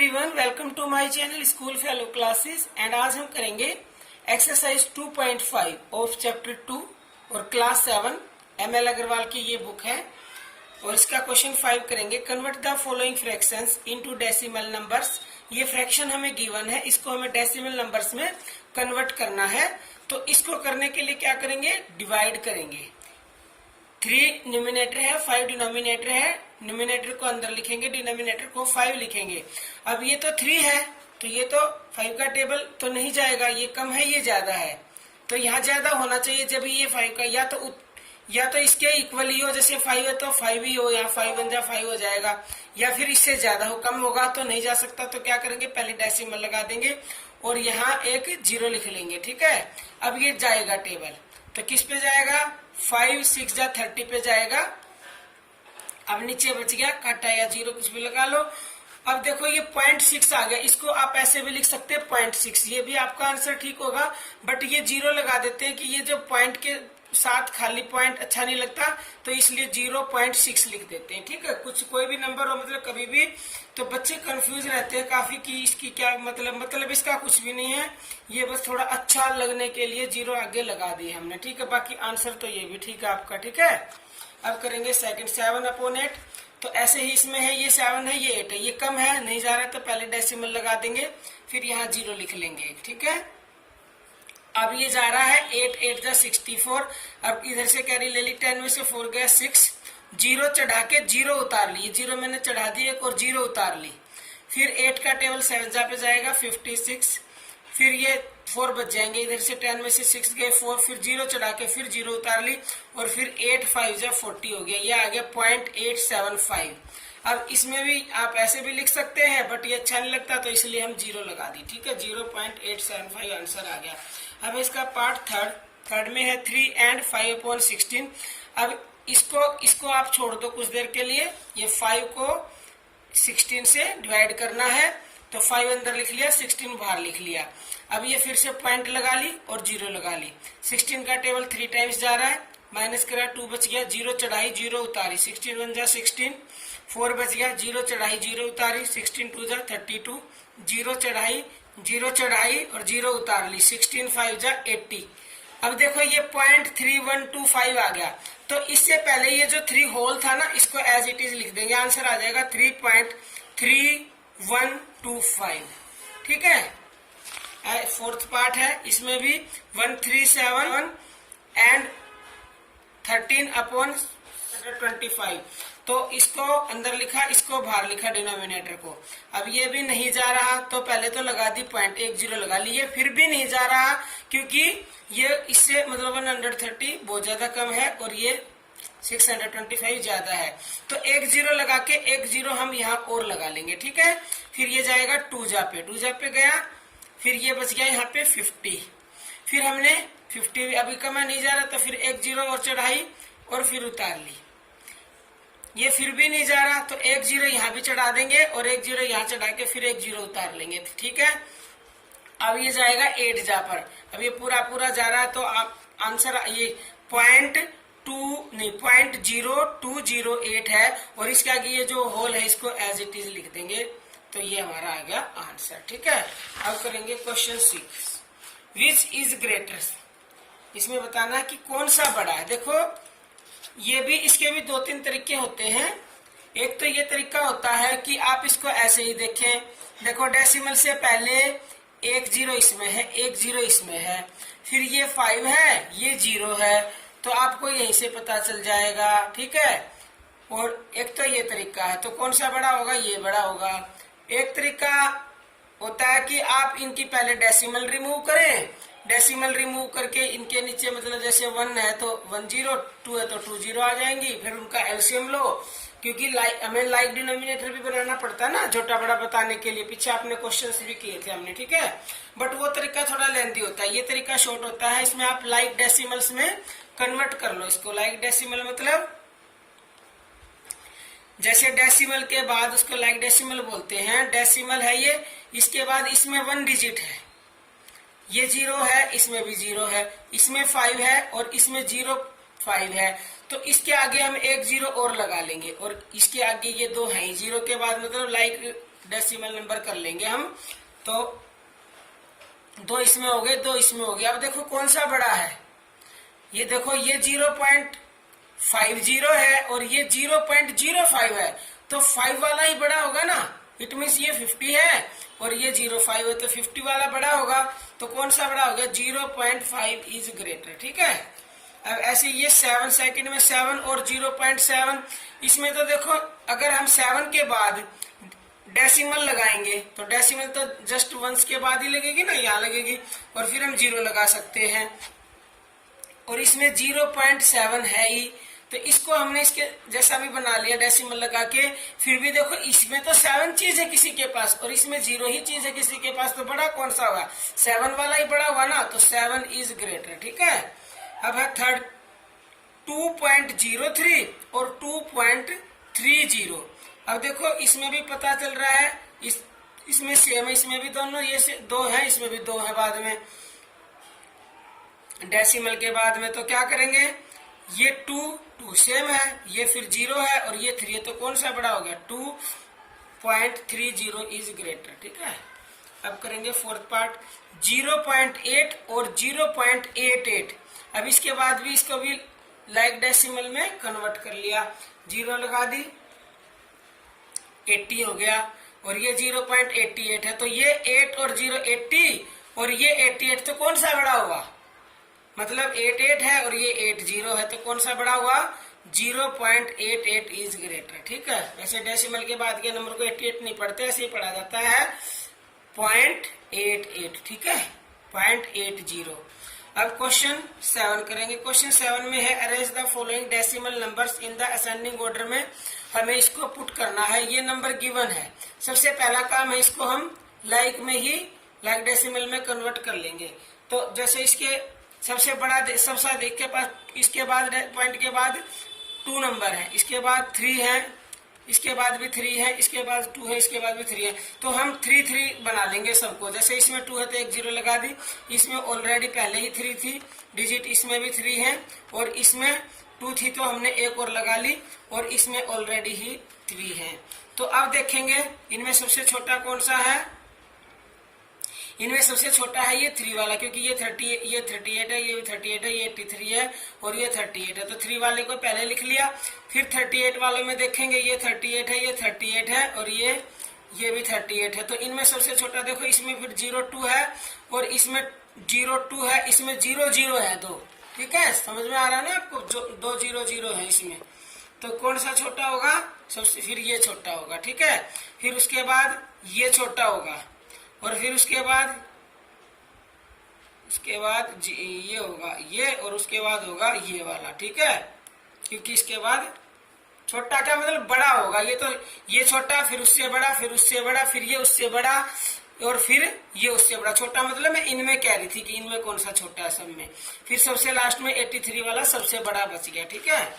Everyone, welcome to my channel school fellow classes. And आज हम करेंगे एक्सरसाइज 2.5 ऑफ चैप्टर 2 और क्लास 7 एमएल अग्रवाल की ये बुक है। और इसका क्वेश्चन 5 करेंगे। Convert the following fractions into decimal numbers. ये फ्रैक्शन हमें गिवन है, इसको हमें डेसिमल नंबर्स में कन्वर्ट करना है। तो इसको करने के लिए क्या करेंगे, डिवाइड करेंगे। 3 न्यूमिनेटर है, 5 डिनोमिनेटर है। न्यूमिनेटर को अंदर लिखेंगे, डिनोमिनेटर को 5 लिखेंगे। अब ये तो 3 है तो ये तो 5 का टेबल तो नहीं जाएगा, ये कम है ये ज्यादा है, तो यहाँ ज्यादा होना चाहिए। जब ये 5 का या तो इसके इक्वल ही हो, जैसे 5 है तो 5 ही हो, या 5 बन जा 5 हो जाएगा, या फिर इससे ज्यादा हो। कम होगा तो नहीं जा सकता, तो क्या करेंगे, पहले डेसिमल लगा देंगे और यहाँ एक 0 लिख लेंगे। ठीक है, अब ये जाएगा टेबल, तो किस पे जाएगा, 5 6 जा 30 पे जाएगा। अब नीचे बच गया काटा या 0 कुछ भी लगा लो। अब देखो ये 0.6 आ गया, इसको आप ऐसे भी लिख सकते हैं 0.6, ये भी आपका आंसर ठीक होगा। बट ये 0 लगा देते हैं कि ये जो पॉइंट के साथ खाली पॉइंट अच्छा नहीं लगता, तो इसलिए 0.6 लिख देते हैं। ठीक है, कुछ कोई भी नंबर हो, मतलब कभी भी, तो बच्चे कंफ्यूज रहते हैं काफी कि इसकी क्या मतलब इसका कुछ भी नहीं है, ये बस थोड़ा अच्छा लगने के लिए 0 आगे लगा दिए हमने। ठीक है, बाकी आंसर तो ये भी ठीक है आपका। ठीक है, अब करेंगे सेकंड 7/8। तो ऐसे ही इसमें है, ये 7 है ये 8 है, ये कम है नहीं जा रहा, तो पहले डेसिमल लगा देंगे, फिर यहाँ 0 लिख लेंगे। ठीक है, अब ये जा रहा है 8 8 जा 64। अब इधर से कैरी ले ली, 10 में से 4 गया 6, 0 चढ़ा के 0 उतार ली, 0 मैंने चढ़ा दी एक और 0 उतार ली। फिर 8 का टेबल 7 जा पे जाएगा 56, फिर ये 4 बच जाएंगे, इधर से 10 में से 6 गए 4, फिर 0 चढ़ा के फिर 0 उतार ली, और फिर 8 5 जा 40 हो गया, ये आ गया 0.875। अब इसमें भी आप ऐसे भी लिख सकते हैं, बट ये अच्छा नहीं लगता, तो इसलिए हम 0 लगा दी। ठीक है, 0.875 आंसर आ गया। अब इसका पार्ट थर्ड में है 3 and 5/16। अब इसको आप छोड़ दो कुछ देर के लिए, ये 5 को 16 से डिवाइड करना है, तो 5 अंदर लिख लिया, 16 बाहर लिख लिया। अब ये फिर से पॉइंट लगा ली और 0 लगा ली। 16 का टेबल 3 टाइम्स जा रहा है, माइनस करा 2 बच गया, 0 चढ़ाई 0 उतारी, 16 बन जा 16, 4 बच गया, 0 चढ़ाई 0 उतारी, 16 2 जा 32, 0 चढ़ाई 0 चढ़ाई और 0 उतार ली, 16 5 जा 80। अब देखो ये 0.3125 आ गया, तो इससे पहले ये जो 3 होल था ना, इसको एज इट इज लिख देंगे, आंसर आ जाएगा 3.3125। ठीक है, फोर्थ पार्ट है, इसमें भी 137 and 13/25। तो इसको अंदर लिखा, इसको बाहर लिखा डिनोमिनेटर को। अब ये भी नहीं जा रहा, तो पहले तो लगा दी 0.10 लगा ली, ये फिर भी नहीं जा रहा क्योंकि ये इससे मतलब 130 बहुत ज्यादा कम है और ये 625 ज्यादा है, तो 1 0 लगा के 1 0 हम यहाँ और लगा लेंगे। ठीक है, फिर ये जाएगा 2 जा पे गया, फिर ये बच गया यहाँ पे 50, फिर हमने 50 अभी कम नहीं जा रहा, तो फिर 1 0 और चढ़ाई और फिर उतार ली, ये फिर भी नहीं जा रहा, तो 1 0 यहाँ भी चढ़ा देंगे और 1 0 यहाँ चढ़ा के फिर 1 0 उतार लेंगे। ठीक है, अब ये जाएगा 8 जा पर। अब ये पूरा जा रहा है, तो आप आंसर ये 0.0208 है, और इसके आगे ये जो होल है इसको एज इट इज लिख देंगे, तो ये हमारा आ गया आंसर। ठीक है, अब करेंगे क्वेश्चन 6, विच इज ग्रेटर। इसमें बताना है कि कौन सा बड़ा है। देखो ये भी, इसके भी 2-3 तरीके होते हैं। एक तो ये तरीका होता है कि आप इसको ऐसे ही देखें, देखो डेसिमल से पहले 1 0 इसमें है, 1 0 इसमें है, फिर ये 5 है, ये 0 है, तो आपको यहीं से पता चल जाएगा। ठीक है, और एक तो ये तरीका है, तो कौन सा बड़ा होगा, ये बड़ा होगा। एक तरीका होता है कि आप इनकी पहले डेसिमल रिमूव करें, डेसिमल रिमूव करके इनके नीचे मतलब जैसे 1 है तो 1 0, 2 है तो 2 0 आ जाएंगी, फिर उनका एलसीएम लो, क्योंकि हमें लाइक डिनोमिनेटर भी बनाना पड़ता है ना छोटा बड़ा बताने के लिए, पीछे आपने क्वेश्चंस भी किए थे हमने। ठीक है, बट वो तरीका थोड़ा लेंथी होता है, ये तरीका शॉर्ट होता है। इसमें आप लाइक डेसिमल्स में कन्वर्ट कर लो इसको। लाइक डेसिमल मतलब जैसे डेसिमल के बाद उसको लाइक डेसिमल बोलते हैं। डेसिमल है ये, इसके बाद इसमें 1 डिजिट है, ये 0 है, इसमें भी 0 है, इसमें 5 है और इसमें 0 5 है, तो इसके आगे हम 1 0 और लगा लेंगे, और इसके आगे ये 2 है, 0 के बाद मतलब लाइक डेसिमल नंबर कर लेंगे हम। तो 2 इसमें हो गए, 2 इसमें हो गया। अब देखो कौन सा बड़ा है, ये देखो ये 0.50 है और ये 0.05 है, तो 5 वाला ही बड़ा होगा ना। इट मीन्स ये 50 है और ये 05 है, तो 50 वाला बड़ा होगा। तो कौन सा बड़ा होगा, 0.5 इज ग्रेटर। ठीक है। अब ऐसे ये 7 सेकंड में 7 और 0.7, इसमें तो देखो अगर हम 7 के बाद डेसिमल लगाएंगे तो डेसिमल तो जस्ट वंस के बाद ही लगेगी ना, यहाँ लगेगी, और फिर हम 0 लगा सकते हैं। और इसमें 0.7 है ही, तो इसको हमने इसके जैसा भी बना लिया डेसिमल लगा के। फिर भी देखो इसमें तो 7 चीज है किसी के पास और इसमें 0 ही चीज है किसी के पास, तो बड़ा कौन सा होगा, 7 वाला ही बड़ा हुआ ना, तो 7 इज ग्रेटर। ठीक है। अब है थर्ड 2.03 और 2.30। अब देखो इसमें भी पता चल रहा है, इसमें सेम है, इसमें भी दोनों, ये 2 है, इसमें भी 2 है बाद में डेसिमल के बाद में। तो क्या करेंगे, ये 2 सेम है, ये फिर 0 है और ये 3 है, तो कौन सा बड़ा हो गया, 2.30 इज ग्रेटर। ठीक है। अब करेंगे फोर्थ पार्ट, 0.8 और 0.88। अब इसके बाद भी इसको भी लाइक डेसिमल में कन्वर्ट कर लिया, 0 लगा दी, 80 हो गया, और ये 0.88 है, तो ये 8 और 0 80 और ये 88, तो कौन सा बड़ा हुआ, मतलब 88 है और ये 80 है, तो कौन सा बड़ा हुआ, 0.88 इज ग्रेटर। ठीक है। वैसे डेसिमल के बाद के नंबर को 88 नहीं पढ़ते, ऐसे ही पढ़ा जाता है 0.88। ठीक है, 0.80। अब क्वेश्चन 7 करेंगे। क्वेश्चन 7 में है arrange the following decimal numbers in the ascending order में हमें इसको पुट करना है। ये नंबर गिवन है, सबसे पहला काम है इसको हम लाइक में ही लाइक डेसिमल में कन्वर्ट कर लेंगे। तो जैसे इसके सबसे बड़ा सबसे देख के पास, इसके बाद पॉइंट के बाद 2 नंबर है, इसके बाद 3 है, इसके बाद भी 3 है, इसके बाद 2 है, इसके बाद भी 3 है, तो हम 3 बना लेंगे सबको। जैसे इसमें 2 है तो एक 0 लगा दी, इसमें ऑलरेडी पहले ही 3 थी डिजिट, इसमें भी 3 है और इसमें 2 थी तो हमने एक और लगा ली और इसमें ऑलरेडी ही 3 है। तो अब देखेंगे इनमें सबसे छोटा कौन सा है, इनमें सबसे छोटा है ये 3 वाला, क्योंकि ये 38 है, ये भी 38 है, ये 83 है और ये 38 है, तो 3 वाले को पहले लिख लिया। फिर 38 वालों में देखेंगे ये 38 है, ये 38 है और ये भी 38 है, तो इनमें सबसे छोटा देखो, इसमें फिर 02 है और इसमें 02 है, इसमें 00 है 2। ठीक है, समझ में आ रहा है ना आपको, 2 0 है इसमें, तो कौन सा छोटा होगा, सबसे फिर ये छोटा होगा। ठीक है, फिर उसके बाद ये छोटा होगा और फिर उसके बाद ये होगा ये, और उसके बाद होगा ये वाला। ठीक है, क्योंकि इसके बाद छोटा क्या मतलब बड़ा होगा, ये तो ये छोटा, फिर उससे बड़ा, फिर उससे बड़ा, फिर ये उससे बड़ा और फिर ये उससे बड़ा। छोटा मतलब मैं इनमें कह रही थी कि इनमें कौन सा छोटा है सब में। फिर सबसे लास्ट में 83 वाला सबसे बड़ा बच गया। ठीक है,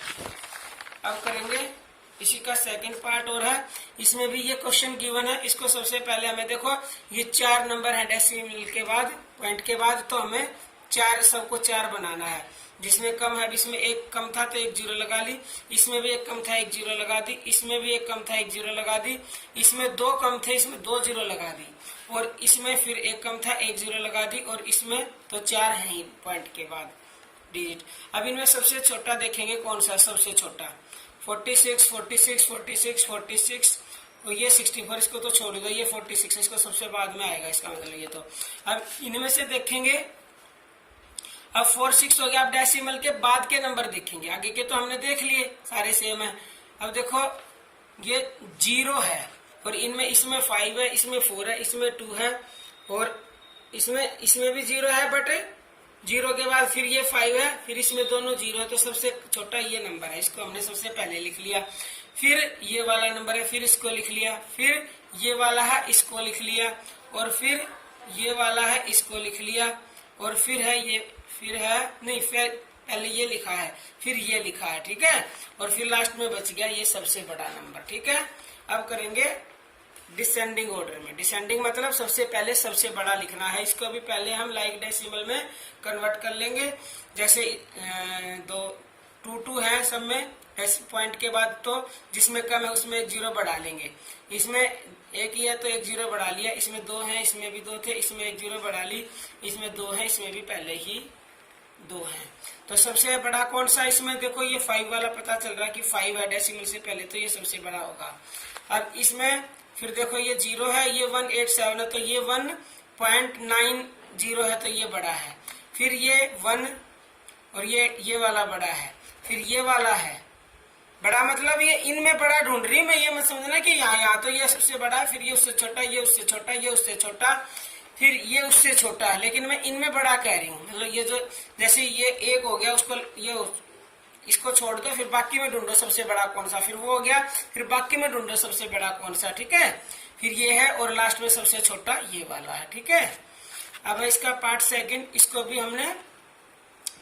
अब करेंगे इसी का सेकंड पार्ट और है, इसमें भी ये क्वेश्चन गिवन है। इसको सबसे पहले हमें देखो ये 4 नंबर है डेसिमल के बाद पॉइंट के बाद, तो हमें 4 सबको 4 बनाना है। जिसमें कम है, इसमें एक कम था तो एक 0 लगा ली, इसमें भी एक कम था 1 0 लगा दी, इसमें भी एक कम था 1 0 लगा दी, इसमें 2 कम थे इसमें 2 0 लगा दी, और इसमें फिर एक कम था 1 0 लगा दी, और इसमें तो 4 है ही पॉइंट के बाद डिजिट। अब इनमें सबसे छोटा देखेंगे कौन सा सबसे छोटा, 46 46 46 46 और ये 64, इसको तो छोड़ दो, ये 46 इसको सबसे बाद में आएगा, इसका मतलब ये। तो अब इनमें से देखेंगे, अब 46 हो गया। अब डेसिमल के बाद के नंबर देखेंगे, आगे के तो हमने देख लिए सारे सेम है। अब देखो ये 0 है और इनमें इसमें 5 है, इसमें 4 है, इसमें 2 है और इसमें भी 0 है, बट 0 के बाद फिर ये 5 है, फिर इसमें दोनों 0 है, तो सबसे छोटा ये नंबर है, इसको हमने सबसे पहले लिख लिया। फिर ये वाला नंबर है, फिर इसको लिख लिया, फिर ये वाला है इसको लिख लिया, और फिर ये वाला है इसको लिख लिया, और फिर है ये, फिर है नहीं, फिर पहले ये लिखा है, फिर ये लिखा है। ठीक है, और फिर लास्ट में बच गया ये सबसे बड़ा नंबर। ठीक है, अब करेंगे डिसेंडिंग ऑर्डर में। डिसेंडिंग मतलब सबसे पहले सबसे बड़ा लिखना है, इसको भी पहले हम लाइक डेसिमल में कन्वर्ट कर लेंगे। जैसे 2 है सब में पॉइंट के बाद, तो जिसमें कम है उसमें एक 0 बढ़ा लेंगे। इसमें एक ही है तो एक 0 बढ़ा लिया, इसमें 2 है, इसमें भी 2 थे, इसमें एक 0 बढ़ा ली, इसमें 2 है, इसमें भी पहले ही 2 है। तो सबसे बड़ा कौन सा, इसमें देखो ये 5 वाला पता चल रहा है कि 5 है डेसिमल से पहले, तो ये सबसे बड़ा होगा। अब इसमें फिर देखो ये 0 है, ये 187 है, तो ये 1.90 है, तो ये बड़ा है। फिर ये 1 और ये वाला बड़ा है, फिर ये वाला है बड़ा, मतलब ये इनमें बड़ा ढूंढ रही मैं, ये मत समझना कि यहाँ तो ये सबसे बड़ा है, फिर ये उससे छोटा, ये उससे छोटा, ये उससे छोटा, फिर ये उससे छोटा है, लेकिन मैं इनमें बड़ा कह रही हूँ। मतलब ये जो जैसे ये 1 हो गया, उसको ये इसको छोड़ दो, फिर बाकी में ढूंढो सबसे बड़ा कौन सा, फिर वो हो गया, फिर बाकी में ढूंढो सबसे बड़ा कौन सा, ठीक है। फिर ये है और लास्ट में सबसे छोटा ये वाला है, ठीक है। अब इसका पार्ट सेकंड, इसको भी हमने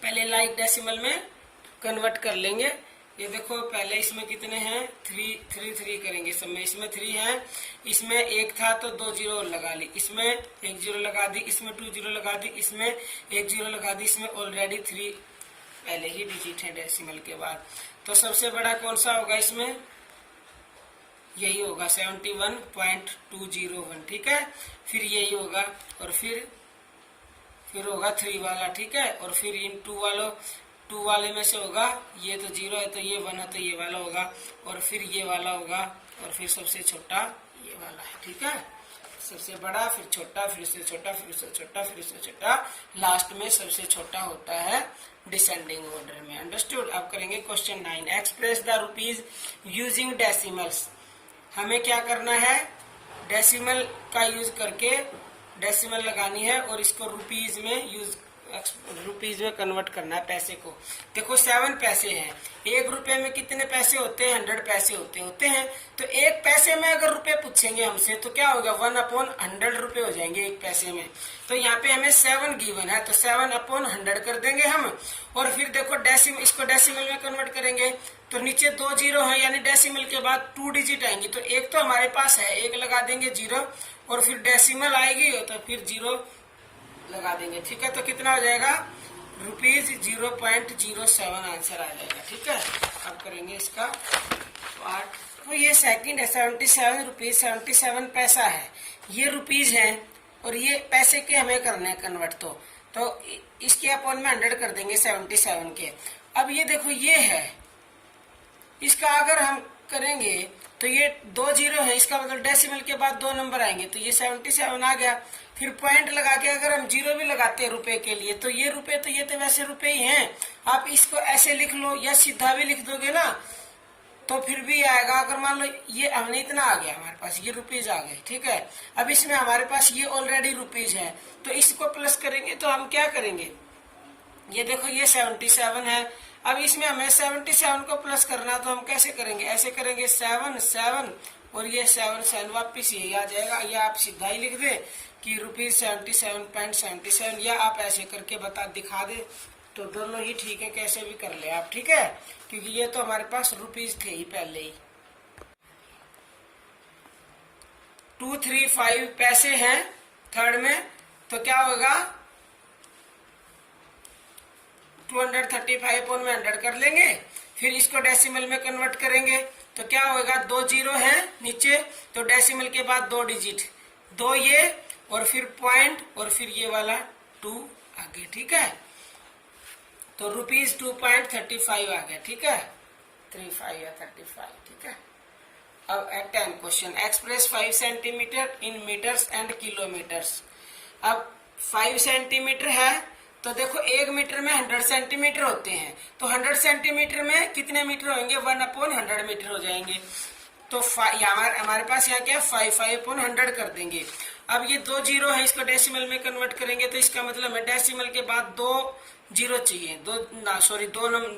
पहले लाइक डेसिमल में कन्वर्ट कर लेंगे। ये देखो पहले इसमें कितने हैं, 3 करेंगे सब में। इसमें 3 है, इसमें 1 था तो 2 0 लगा ली, इसमें 1 0 लगा दी, इसमें 2 0 लगा दी, इसमें 1 0 लगा दी, इसमें ऑलरेडी 3 पहले ही डिजिट है डेसिमल के बाद। तो सबसे बड़ा कौन सा होगा इसमें, यही होगा 71.201, ठीक है। फिर यही होगा और फिर होगा 3 वाला, ठीक है। और फिर इन 2 वाले में से होगा, ये तो 0 है तो ये 1 है तो ये वाला होगा, और फिर ये वाला होगा, और फिर सबसे छोटा ये वाला है, ठीक है। सबसे बड़ा, फिर छोटा, फिर से छोटा, फिर से छोटा, फिर से छोटा, लास्ट में सबसे छोटा होता है डिसेंडिंग ऑर्डर में। अंडरस्टूड। अब करेंगे question 9, express the rupees using decimals. हमें क्या करना है, डेसिमल का यूज करके डेसिमल लगानी है और इसको रुपीज में कन्वर्ट करना है पैसे को। देखो 7 पैसे हैं, 1 रुपए में कितने पैसे होते हैं, 100 पैसे होते हैं। तो 1 पैसे में अगर रुपए पूछेंगे हमसे तो क्या होगा, 1/100 रुपए हो जाएंगे 1 पैसे में। तो यहाँ पे हमें 7 गिवन है, तो 7/100 कर देंगे हम। और फिर देखो इसको डेसिमल में कन्वर्ट करेंगे, तो नीचे 2 0 है, यानी डेसिमल के बाद 2 डिजिट आएंगी। तो 1 तो हमारे पास है, 1 लगा देंगे 0, और फिर डेसिमल आएगी तो फिर 0 लगा देंगे, ठीक है। तो कितना हो जाएगा, रुपीज 0.07 आंसर आ जाएगा, ठीक है। अब करेंगे इसका पार्ट। तो ये सेकंड है, 77 रुपीज 77 पैसा है, ये रुपीज है और ये पैसे के हमें करने हैं कन्वर्ट। तो इसके अपॉन में 100 कर देंगे 77 के। अब ये देखो ये है, इसका अगर हम करेंगे तो ये 2 0 है, इसका मतलब डेसिमल के बाद 2 नंबर आएंगे, तो ये 77 आ गया। फिर पॉइंट लगा के अगर हम 0 भी लगाते हैं रुपए के लिए, तो ये रुपए तो ये तो वैसे रुपए ही हैं। आप इसको ऐसे लिख लो या सीधा भी लिख दोगे ना तो फिर भी आएगा। अगर मान लो ये हमने इतना आ गया, हमारे पास ये रुपीज आ गए, ठीक है। अब इसमें हमारे पास ये ऑलरेडी रुपीज है, तो इसको प्लस करेंगे तो हम क्या करेंगे, ये देखो ये 77 है। अब इसमें हमें 77 को प्लस करना, तो हम कैसे करेंगे, ऐसे करेंगे 7 7 और ये 7 7 वापिस यही आ जाएगा। या आप सीधा ही लिख दे कि रुपीज 77.77, या आप ऐसे करके दिखा दे, तो दोनों ही ठीक है, कैसे भी कर ले आप, ठीक है। क्योंकि ये तो हमारे पास रुपीज थे ही पहले ही। 235 पैसे हैं थर्ड में, तो क्या होगा 235 में 100 कर लेंगे। फिर इसको डेसिमल में कन्वर्ट करेंगे तो क्या होगा, 2 0 है नीचे, तो डेसिमल के बाद 2 डिजिट, 2 ये और फिर पॉइंट और फिर ये वाला 2 आगे, ठीक है। तो रुपीज 2.35 आ गया, ठीक है, 35 या 35, ठीक है। अब 10 question, express 5 centimetre in metres and kilometres. अब 5 सेंटीमीटर है, तो देखो 1 मीटर में 100 सेंटीमीटर होते हैं, तो 100 सेंटीमीटर में कितने मीटर होंगे, 1/100 मीटर हो जाएंगे। तो हमारे पास यहाँ क्या है, 5/100 कर देंगे। अब ये 2 0 है, इसको डेसिमल में कन्वर्ट करेंगे, तो इसका मतलब है डेसिमल के बाद 2 0 चाहिए, 2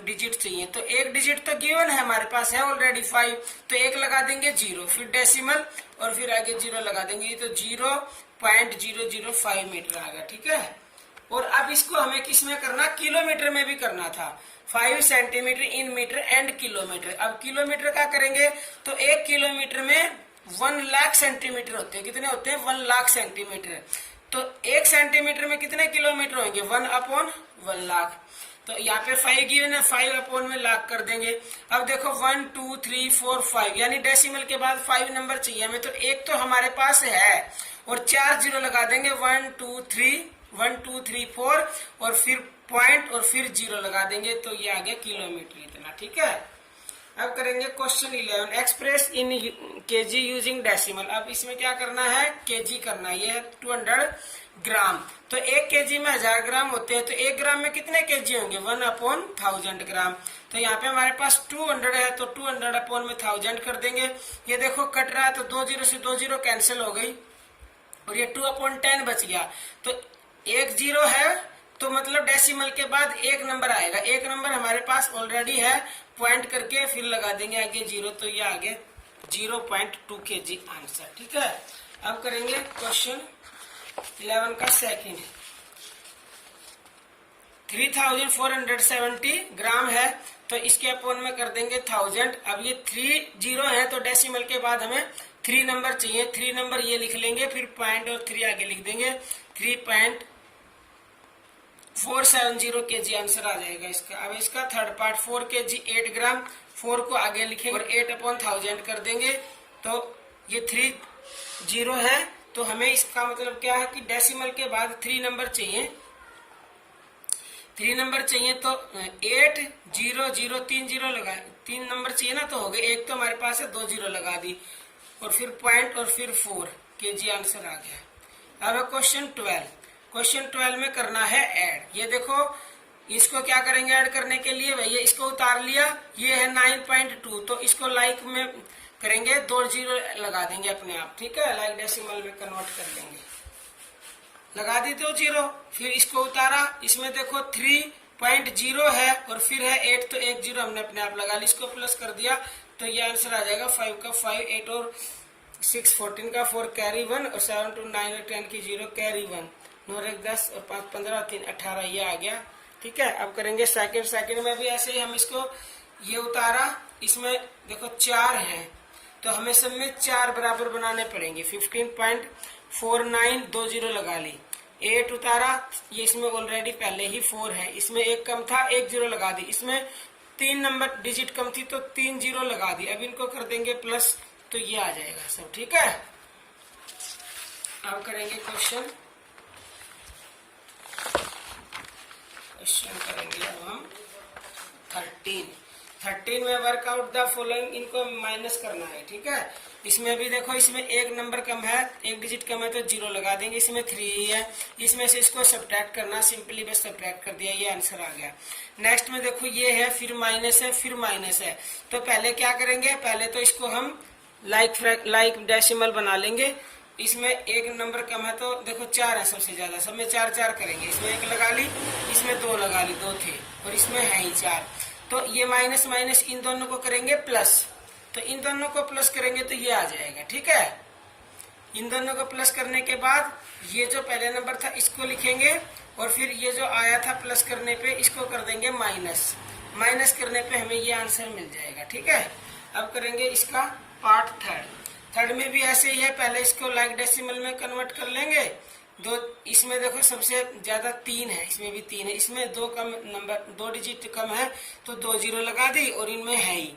डिजिट चाहिए। तो 1 डिजिट तो गिवन है हमारे पास है ऑलरेडी 5, तो 1 लगा देंगे 0, फिर डेसिमल और फिर आगे 0 लगा देंगे, ये तो 0.005 मीटर आ गया, ठीक है। और अब इसको हमें किस में करना, किलोमीटर में भी करना था। 5 centimetre in metre and kilometre. अब किलोमीटर क्या करेंगे, तो 1 किलोमीटर में 1 लाख सेंटीमीटर होते हैं, कितने होते हैं, 1 लाख सेंटीमीटर। तो 1 सेंटीमीटर में कितने किलोमीटर होंगे, 1/1 लाख। तो यहाँ पे 5 गिवन है, 5 अपॉन में लाख कर देंगे। अब देखो 1 2 3 4 5 यानी डेसिमल के बाद 5 नंबर चाहिए हमें, तो एक तो हमारे पास है और 4 जीरो लगा देंगे। 1 2 3 4 और फिर पॉइंट और फिर जीरो लगा देंगे, तो ये आ गया किलोमीटर इतना। ठीक है, अब करेंगे question 11, express in KG using decimal. अब इसमें क्या करना है, केजी करना है। ये है 200 ग्राम, तो 1 केजी में 1000 ग्राम होते हैं, तो 1 ग्राम में कितने केजी होंगे, 1/1000 ग्राम। तो यहाँ पे हमारे पास 200 है, तो 200 अपॉन में 1000 कर देंगे। ये देखो कट रहा है, तो 2 जीरो से 2 जीरो कैंसिल हो गई और ये 2/10 बच गया। तो 1 जीरो है, तो मतलब डेसिमल के बाद 1 नंबर आएगा। 1 नंबर हमारे पास ऑलरेडी है, पॉइंट करके फिर लगा देंगे आगे जीरो, तो ये आगे 0.2 kg आंसर। ठीक है, अब करेंगे क्वेश्चन 11 का सेकंड। 3470 ग्राम है, तो इसके अपॉन में कर देंगे 1000। अब ये 3 जीरो है, तो डेसिमल के बाद हमें 3 नंबर चाहिए। 3 नंबर ये लिख लेंगे, फिर पॉइंट और 3 आगे लिख देंगे। 3.470 kg आंसर आ जाएगा इसका। अब इसका थर्ड पार्ट 4 kg 8 ग्राम, 4 को आगे लिखेंगे और 8/1000 कर देंगे। तो ये 3 जीरो है, तो हमें इसका मतलब क्या है कि डेसिमल के बाद 3 नंबर चाहिए। 3 नंबर चाहिए, तो 8 0 0 3 जीरो लगाए, 3 नंबर चाहिए ना, तो हो गए। एक तो हमारे पास है, 2 जीरो लगा दी और फिर पॉइंट और फिर 4 kg आंसर आ गया। अब क्वेश्चन 12, क्वेश्चन 12 में करना है ऐड। ये देखो इसको क्या करेंगे ऐड करने के लिए, भैया इसको उतार लिया, ये है 9.2, तो इसको लाइक में करेंगे, 2 जीरो लगा देंगे अपने आप। ठीक है, लाइक डेसिमल में कन्वर्ट कर देंगे, लगा दी 2 जीरो, फिर इसको उतारा, इसमें देखो 3.0 है और फिर है 8, तो 1 जीरो हमने अपने आप लगा ली, इसको प्लस कर दिया, तो ये आंसर आ जाएगा 5 का 5, 8 और 6 14 का 4 कैरी 1 और 7 2 9 और 10 की 0 कैरी 1, 9 1 10 और 5 15 और 3 18, ये आ गया। ठीक है, अब करेंगे सेकंड में भी ऐसे ही हम इसको ये उतारा, इसमें देखो 4 है, तो हमें सब में 4 बराबर बनाने पड़ेंगे। 15.49 2 जीरो लगा ली, 8 उतारा, ये इसमें ऑलरेडी पहले ही 4 है, इसमें 1 कम था, 1 जीरो लगा दी, इसमें 3 नंबर डिजिट कम थी, तो 3 जीरो लगा दी। अब इनको कर देंगे प्लस, तो ये आ जाएगा सब। ठीक है, अब करेंगे क्वेश्चन करेंगे अब हम 13 में वर्कआउट द फॉलोइंग, इनको माइनस करना है। ठीक है, इसमें भी देखो, इसमें 1 नंबर कम है, 1 डिजिट कम है, तो 0 लगा देंगे, इसमें 3 ही है, इसमें से इसको सब्ट्रैक्ट करना, सिंपली बस सब्ट्रैक्ट कर दिया, ये आंसर आ गया। नेक्स्ट में देखो ये है, फिर माइनस है, फिर माइनस है, तो पहले क्या करेंगे, पहले तो इसको हम लाइक डेसिमल बना लेंगे। इसमें 1 नंबर कम है, तो देखो 4 है सबसे ज्यादा, सब में 4 4 करेंगे, इसमें 1 लगा ली, इसमें 2 लगा ली, 2 थे और इसमें है ही 4, तो ये माइनस माइनस इन दोनों को करेंगे प्लस, तो इन दोनों को प्लस करेंगे तो ये आ जाएगा। ठीक है, इन दोनों को प्लस करने के बाद ये जो पहले नंबर था इसको लिखेंगे और फिर ये जो आया था प्लस करने पे इसको कर देंगे माइनस, माइनस करने पे हमें ये आंसर मिल जाएगा। ठीक है, अब करेंगे इसका पार्ट थर्ड में भी ऐसे ही है, पहले इसको लाइक डेसिमल में कन्वर्ट कर लेंगे। दो, इसमें देखो सबसे ज्यादा 3 है, इसमें भी 3 है, इसमें 2 कम नंबर, 2 डिजिट कम है, तो 2 जीरो लगा दी और इनमें है ही।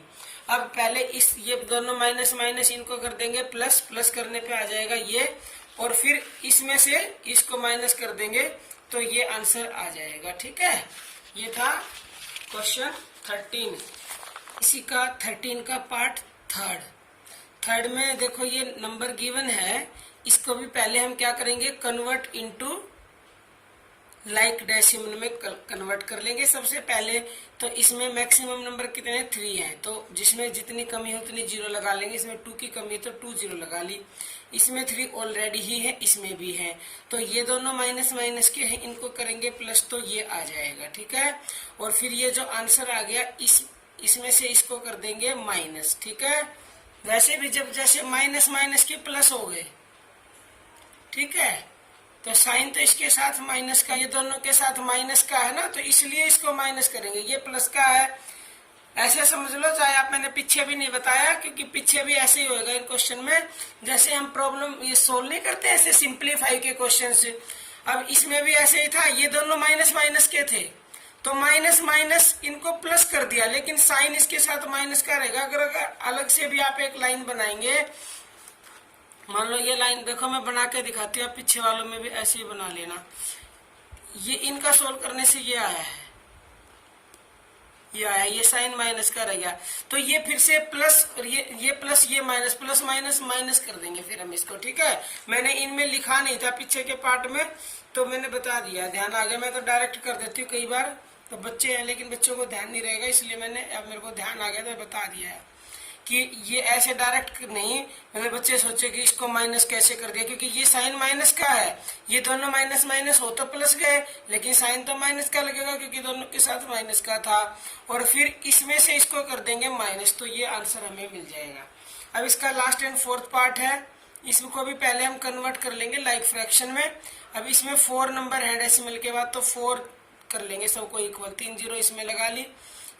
अब पहले इस ये दोनों माइनस माइनस इनको कर देंगे प्लस, प्लस करने पे आ जाएगा ये, और फिर इसमें से इसको माइनस कर देंगे, तो ये आंसर आ जाएगा। ठीक है, ये था क्वेश्चन 13। इसी का 13 का पार्ट थर्ड में देखो ये नंबर गिवन है, इसको भी पहले हम क्या करेंगे, कन्वर्ट इनटू लाइक डेसिमल में कन्वर्ट कर लेंगे सबसे पहले। तो इसमें मैक्सिमम नंबर कितने 3 है, तो जिसमें जितनी कमी है उतनी 0 लगा लेंगे, इसमें 2 की कमी है तो 2 जीरो लगा ली, इसमें 3 ऑलरेडी ही है, इसमें भी है, तो ये दोनों माइनस माइनस के हैं, इनको करेंगे प्लस, तो ये आ जाएगा। ठीक है, और फिर ये जो आंसर आ गया इसमें से इसको कर देंगे माइनस। ठीक है, वैसे भी जब जैसे माइनस माइनस के प्लस हो गए, ठीक है, तो साइन तो इसके साथ माइनस का, ये दोनों के साथ माइनस का है ना, तो इसलिए इसको माइनस करेंगे, ये प्लस का है, ऐसे समझ लो। चाहे आप, मैंने पीछे भी नहीं बताया क्योंकि पीछे भी ऐसे ही होगा इन क्वेश्चन में, जैसे हम प्रॉब्लम ये सोल्व नहीं करते ऐसे सिंप्लीफाई के क्वेश्चन से, अब इसमें भी ऐसे ही था, ये दोनों माइनस माइनस के थे, तो माइनस माइनस इनको प्लस कर दिया, लेकिन साइन इसके साथ माइनस का रहेगा। अगर अलग से भी आप एक लाइन बनाएंगे, मान लो ये लाइन देखो मैं बना के दिखाती हूँ, पीछे वालों में भी ऐसे ही बना लेना। ये इनका सोल्व करने से ये आया है, ये आया, ये साइन माइनस का रह गया। तो ये फिर से प्लस और ये प्लस, ये माइनस, प्लस माइनस माइनस कर देंगे फिर हम इसको। ठीक है, मैंने इनमें लिखा नहीं था पीछे के पार्ट में, तो मैंने बता दिया, ध्यान आ गया। मैं तो डायरेक्ट कर देती हूँ कई बार, तो बच्चे हैं लेकिन बच्चों को ध्यान नहीं रहेगा, इसलिए मैंने, अब मेरे को ध्यान आ गया तो बता दिया है कि ये ऐसे डायरेक्ट नहीं, मतलब बच्चे सोचे कि इसको माइनस कैसे कर दिया, क्योंकि ये साइन माइनस का है, ये दोनों माइनस माइनस हो तो प्लस गए, लेकिन साइन तो माइनस का लगेगा क्योंकि दोनों के साथ माइनस का था। और फिर इसमें से इसको कर देंगे माइनस, तो ये आंसर हमें मिल जाएगा। अब इसका लास्ट एंड फोर्थ पार्ट है, इसको भी पहले हम कन्वर्ट कर लेंगे लाइक फ्रैक्शन में। अब इसमें 4 नंबर है डेसिमल के बाद, तो 4 कर लेंगे सबको इक्वल। 3 जीरो इसमें लगा ली,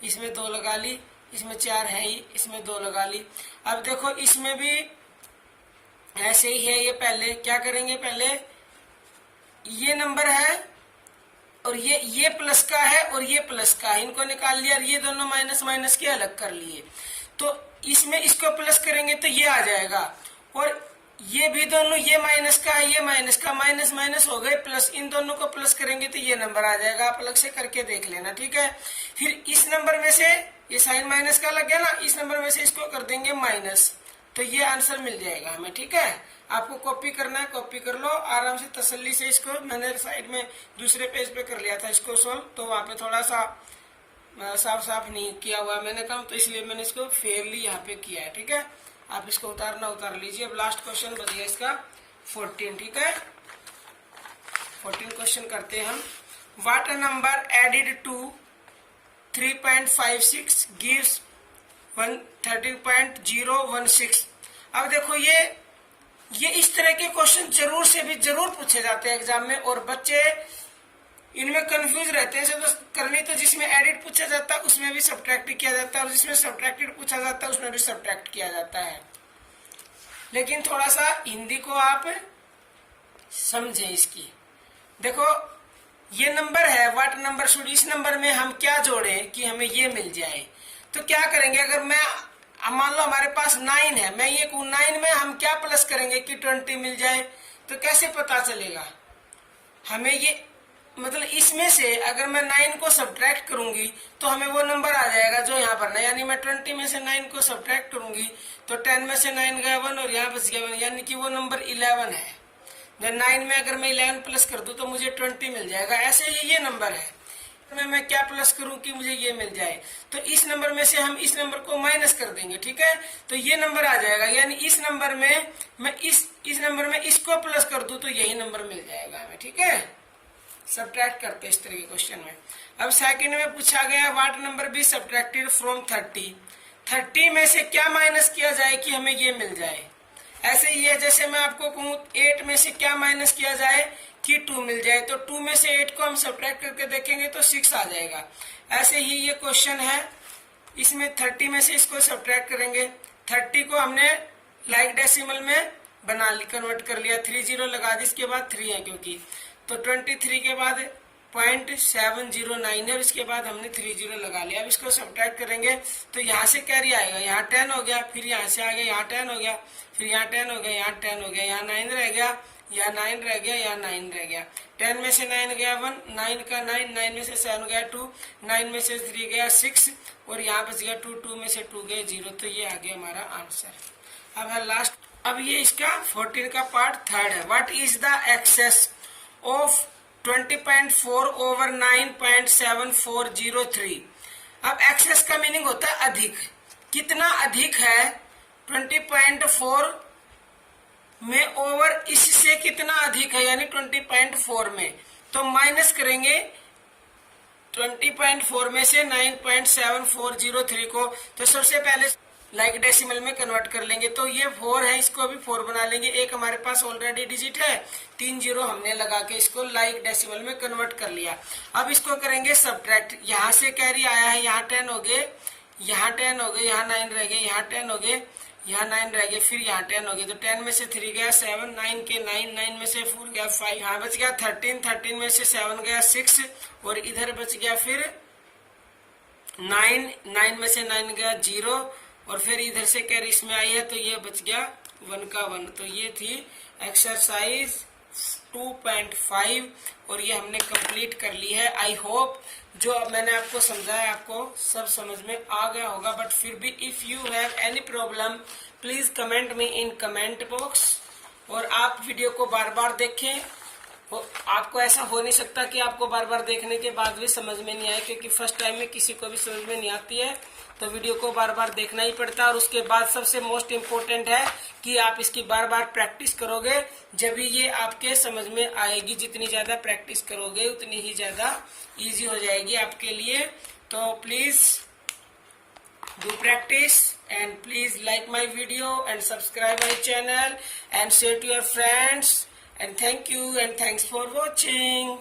इसमें 2 लगा ली, इसमें 4 है ही, इसमें 2 लगा ली। अब देखो इसमें भी ऐसे ही है, ये पहले क्या करेंगे, पहले ये नंबर है और ये प्लस का है और ये प्लस का है, इनको निकाल लिया, ये दोनों माइनस माइनस के अलग कर लिए। तो इसमें इसको प्लस करेंगे तो ये आ जाएगा, और ये भी दोनों, ये माइनस का है, ये माइनस का, माइनस माइनस हो गए प्लस, इन दोनों को प्लस करेंगे तो ये नंबर आ जाएगा। आप अलग से करके देख लेना, ठीक है। फिर इस नंबर में से, ये साइन माइनस का लग गया ना, इस नंबर में से इसको कर देंगे माइनस, तो ये आंसर मिल जाएगा हमें। ठीक है, आपको कॉपी करना है, कॉपी कर लो आराम से तसल्ली से। इसको मैंने साइड में दूसरे पेज पे कर लिया था इसको सोल्व, तो वहां पे थोड़ा सा साफ साफ नहीं किया हुआ मैंने काम, तो इसलिए मैंने इसको फेयरली यहाँ पे किया है। ठीक है, आप इसको उतारना उतार लीजिए। अब लास्ट क्वेश्चन बचिए इसका 14। ठीक है, 14 क्वेश्चन करते हैं हम। What a number added to 3.56 gives 13.016। अब देखो ये इस तरह के क्वेश्चन जरूर से भी जरूर पूछे जाते हैं एग्जाम में, और बच्चे इनमें कंफ्यूज रहते हैं। तो करनी तो जिसमें एडिट पूछा जाता है उसमें भी सब्ट्रैक्ट किया जाता है, और जिसमें सब्ट्रैक्टेड पूछा जाता है उसमें भी सब्ट्रैक्ट किया जाता है। लेकिन थोड़ा सा हिंदी को आप समझें इसकी। देखो ये नंबर है, व्हाट नंबर शुड, इस नंबर में हम क्या जोड़ें कि हमें ये मिल जाए। तो क्या करेंगे, अगर मैं मान लो हमारे पास 9 है, मैं ये 9 में हम क्या प्लस करेंगे कि 20 मिल जाए, तो कैसे पता चलेगा हमें ये, मतलब इसमें से अगर मैं 9 को सब्ट्रैक्ट करूंगी तो हमें वो नंबर आ जाएगा जो यहाँ पर ना, यानी मैं 20 में से 9 को सब्ट्रैक्ट करूंगी तो 10 में से 9 गया 1 और यहाँ बच गया 1, यानी कि वो नंबर 11 है। जब 9 में अगर मैं 11 प्लस कर दूं तो मुझे 20 मिल जाएगा। ऐसे ही ये नंबर है, मैं क्या प्लस करूं कि मुझे ये मिल जाए, तो इस नंबर में से हम इस नंबर को माइनस कर देंगे। ठीक है, तो ये नंबर आ जाएगा, यानी इस नंबर में मैं इस नंबर में इसको प्लस कर दूं तो यही नंबर मिल जाएगा हमें। ठीक है, सब्ट्रैक्ट करते हैं इस तरह के क्वेश्चन में। अब सेकंड में पूछा गया what number be subtracted from 30, 30 में से क्या माइनस किया जाए कि हमें ये मिल जाए। ऐसे ही है, जैसे मैं आपको कहूं 8 में से क्या माइनस किया जाए कि 2 मिल जाए, तो 2 में से 8 को हम सब्ट्रैक्ट करके देखेंगे तो 6 आ जाएगा। ऐसे ही ये क्वेश्चन है, इसमें 30 में से इसको सब्ट्रैक्ट करेंगे। 30 को हमने लाइक डेसिमल में बना ली, कन्वर्ट कर लिया, 30 लगा दी, इसके बाद 3 है क्योंकि, तो 23 के बाद 0.709 है, इसके बाद हमने 30 लगा लिया। अब इसको सब्ट्रैक्ट करेंगे तो यहाँ से कैरी आएगा, यहाँ 10 हो गया, फिर यहाँ से आ गया, यहाँ 10 हो गया, फिर यहाँ 10 हो गया, यहाँ 10 हो गया, यहाँ 9 रह गया, यहाँ 9 रह गया, यहाँ 9 रह गया। 10 में से 9 गया 1, 9 का 9, 9 में से 7 गया 2, 9 में से 3 गया 6, और यहाँ बच गया 2, 2 में से 2 गए 0, तो ये आ गया हमारा आंसर। अब है लास्ट, अब ये इसका 14 का पार्ट थर्ड है। What is the excess of 20.4 over 9.7403। अब एक्सेस का मीनिंग होता है अधिक, कितना अधिक है 20.4 में ओवर इससे कितना अधिक है, यानी 20.4 में, तो माइनस करेंगे 20.4 में से 9.7403 को, तो सबसे पहले लाइक डेसिमल में कन्वर्ट कर लेंगे, तो ये 4 है, इसको भी 4 बना लेंगे। एक हमारे पास ऑलरेडी डिजिट है, 3 जीरो हमने लगा के इसको लाइक डेसिमल में कन्वर्ट कर लिया। अब इसको करेंगे सब्ट्रैक्ट, यहाँ से कैरी आया है, यहाँ 10 हो गए, यहाँ 10 हो गए, यहाँ 9 रह गए, यहाँ 10 हो गए, यहाँ 9 रह गया, फिर यहाँ 10 हो गया, तो 10 में से 3 गया 7, 9 के 9, 9 में से 4 गया 5, यहाँ बच गया 13, 13 में से 7 गया 6, और इधर बच गया फिर 9, 9 में से 9 गया 0, और फिर इधर से कैरी इसमें आई है तो ये बच गया 1 का 1। तो ये थी एक्सरसाइज 2.5 और ये हमने कंप्लीट कर ली है। आई होप जो अब मैंने आपको समझाया आपको सब समझ में आ गया होगा, बट फिर भी if you have any problem please comment me in comment box. और आप वीडियो को बार बार देखें, आपको ऐसा हो नहीं सकता कि आपको बार बार देखने के बाद भी समझ में नहीं आए, क्योंकि फर्स्ट टाइम में किसी को भी समझ में नहीं आती है, तो वीडियो को बार बार देखना ही पड़ता है। और उसके बाद सबसे मोस्ट इम्पोर्टेंट है कि आप इसकी बार बार प्रैक्टिस करोगे, जब भी ये आपके समझ में आएगी। जितनी ज्यादा प्रैक्टिस करोगे उतनी ही ज्यादा इजी हो जाएगी आपके लिए। तो please do practice and please like my video and subscribe my channel and share to your friends, and thank you and thanks for watching.